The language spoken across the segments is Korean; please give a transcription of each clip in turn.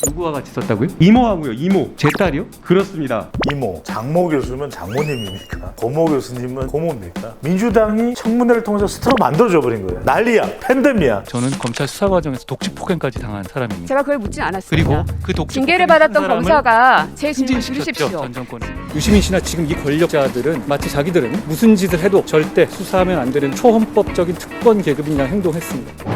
누구와 같이 썼다고요? 이모하고요. 이모. 제 딸이요? 그렇습니다. 이모, 장모 교수면 장모님입니까? 고모 교수님은 고모입니까? 민주당이 청문회를 통해서 스타로 만들어줘 버린 거예요. 난리야, 팬데미야. 저는 검찰 수사 과정에서 독직 폭행까지 당한 사람입니다. 제가 그걸 묻진 않았습니다. 그리고 그 독직 징계를 폭행한 받았던 사람을 검사가 제 질문 승진시켰죠. 들으십시오. 전 정권에. 유시민 씨나 지금 이 권력자들은 마치 자기들은 무슨 짓을 해도 절대 수사하면 안 되는 초헌법적인 특권 계급인 양 행동했습니다.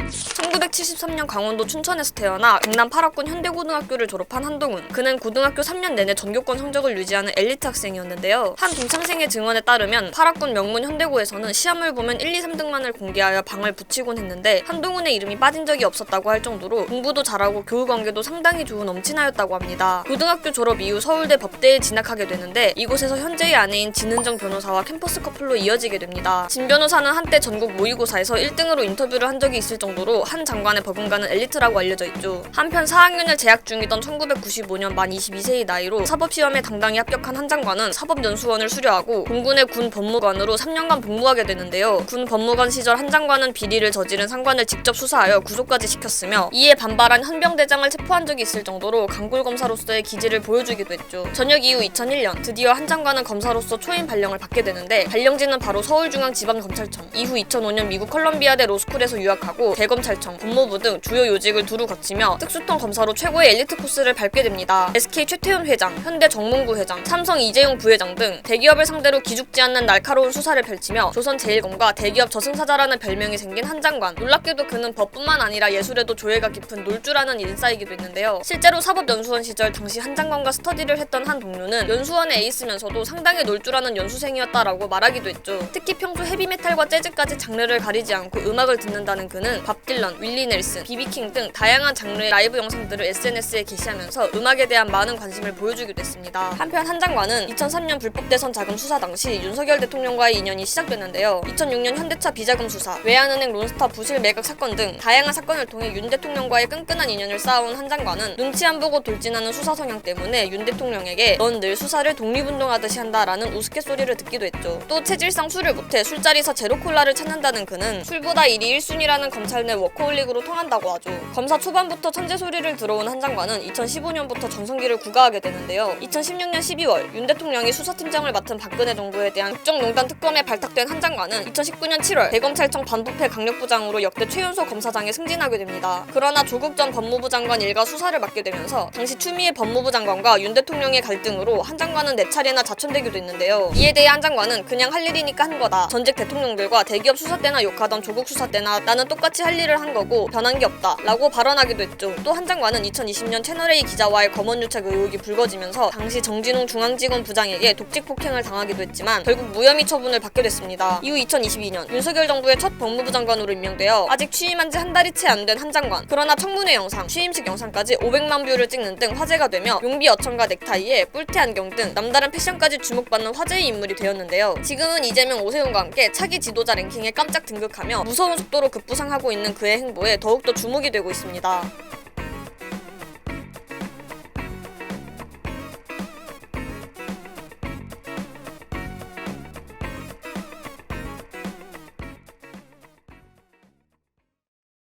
(1973년) 강원도 춘천에서 태어나 경남 파락군 현대고등학교를 졸업한 한동훈. 그는 고등학교 3년 내내 전교권 성적을 유지하는 엘리트 학생이었는데요. 한 동창생의 증언에 따르면 파락군 명문 현대고에서는 시험을 보면 1, 2, 3등만을 공개하여 방을 붙이곤 했는데 한동훈의 이름이 빠진 적이 없었다고 할 정도로 공부도 잘하고 교우관계도 상당히 좋은 엄친아였다고 합니다. 고등학교 졸업 이후 서울대 법대에 진학하게 되는데 이곳에서 현재의 아내인 진은정 변호사와 캠퍼스 커플로 이어지게 됩니다. 진 변호사는 한때 전국 모의고사에서 1등으로 인터뷰를 한 적이 있을 정도로 한 장관의 법원가는 엘리트라고 알려져 있죠. 한편 4학년을 재학 중이던 1995년 만 22세의 나이로 사법시험에 당당히 합격한 한 장관은 사법연수원을 수료하고 공군의 군 법무관으로 3년간 복무하게 되는데요. 군 법무관 시절 한 장관은 비리를 저지른 상관을 직접 수사하여 구속까지 시켰으며 이에 반발한 헌병대장을 체포한 적이 있을 정도로 강골 검사로서의 기질을 보여주기도 했죠. 전역 이후 2001년 드디어 한 장관은 검사로서 초임 발령을 받게 되는데 발령지는 바로 서울중앙지방검찰청. 이후 2005년 미국 컬럼비아대 로스쿨에서 유학하고 대검찰청, 법무부 등 주요 요직을 두루 거치며 특수통 검사로 최고의 엘리트 코스를 밟게 됩니다. SK 최태훈 회장, 현대 정몽구 회장, 삼성 이재용 부회장 등 대기업을 상대로 기죽지 않는 날카로운 수사를 펼치며 조선제일검과 대기업 저승사자라는 별명이 생긴 한 장관. 놀랍게도 그는 법뿐만 아니라 예술에도 조예가 깊은 놀주라는 인싸이기도 했는데요. 실제로 사법연수원 시절 당시 한 장관과 스터디를 했던 한 동료는 연수원의 에이스면서도 상당히 놀주라는 연수생이었다라고 말하기도 했죠. 특히 평소 헤비메탈과 재즈까지 장르를 가리지 않고 음악을 듣는다는 그는 밥 딜런, 윌리 넬슨, 비비킹 등 다양한 장르의 라이브 영상들을 SNS에 게시하면서 음악에 대한 많은 관심을 보여주기도 했습니다. 한편 한 장관은 2003년 불법 대선 자금 수사 당시 윤석열 대통령과의 인연이 시작됐는데요. 2006년 현대차 비자금 수사, 외환은행 론스타 부실 매각 사건 등 다양한 사건을 통해 윤 대통령과의 끈끈한 인연을 쌓아온 한 장관은 눈치 안 보고 돌진하는 수사 성향 때문에 윤 대통령에게 넌 늘 수사를 독립운동하듯이 한다라는 우스갯소리를 듣기도 했죠. 또 체질상 술을 못해 술자리에서 제로콜라를 찾는다는 그는 술보다 일이 1순위라는 검찰 내 워커홀릭으로 통한다고 하죠. 검사 초반부터 천재 소리를 들어온 한 장관은 2015년부터 전성기를 구가하게 되는데요. 2016년 12월 윤 대통령이 수사팀장을 맡은 박근혜 정부에 대한 국정농단 특검에 발탁된 한 장관은 2019년 7월 대검찰청 반부패 강력부장으로 역대 최연소 검사장에 승진하게 됩니다. 그러나 조국 전 법무부 장관 일가 수사를 맡게 되면서 당시 추미애 법무부 장관과 윤 대통령의 갈등으로 한 장관은 4차례나 자천되기도 했는데요. 이에 대해 한 장관은 그냥 할 일이니까 한 거다. 전직 대통령들과 대기업 수사 때나 욕하던 조국 수사 때나 나는 똑같이 할 일을 한 거고 변한 게 없다 라고 발언하기도 했죠. 또 한 장관은 2020년 채널A 기자와의 검언유착 의혹이 불거지면서 당시 정진웅 중앙지검 부장에게 독직 폭행을 당하기도 했지만 결국 무혐의 처분을 받게 됐습니다. 이후 2022년 윤석열 정부의 첫 법무부 장관으로 임명되어 아직 취임한 지 한 달이 채 안 된 한 장관. 그러나 청문회 영상, 취임식 영상까지 500만 뷰를 찍는 등 화제가 되며 용비 어청과 넥타이에 뿔테 안경 등 남다른 패션까지 주목받는 화제의 인물이 되었는데요. 지금은 이재명, 오세훈과 함께 차기 지도자 랭킹에 깜짝 등극하며 무서운 속도로 급부상하고 있는 그의 행보에 더욱더 주목이 되고 있습니다.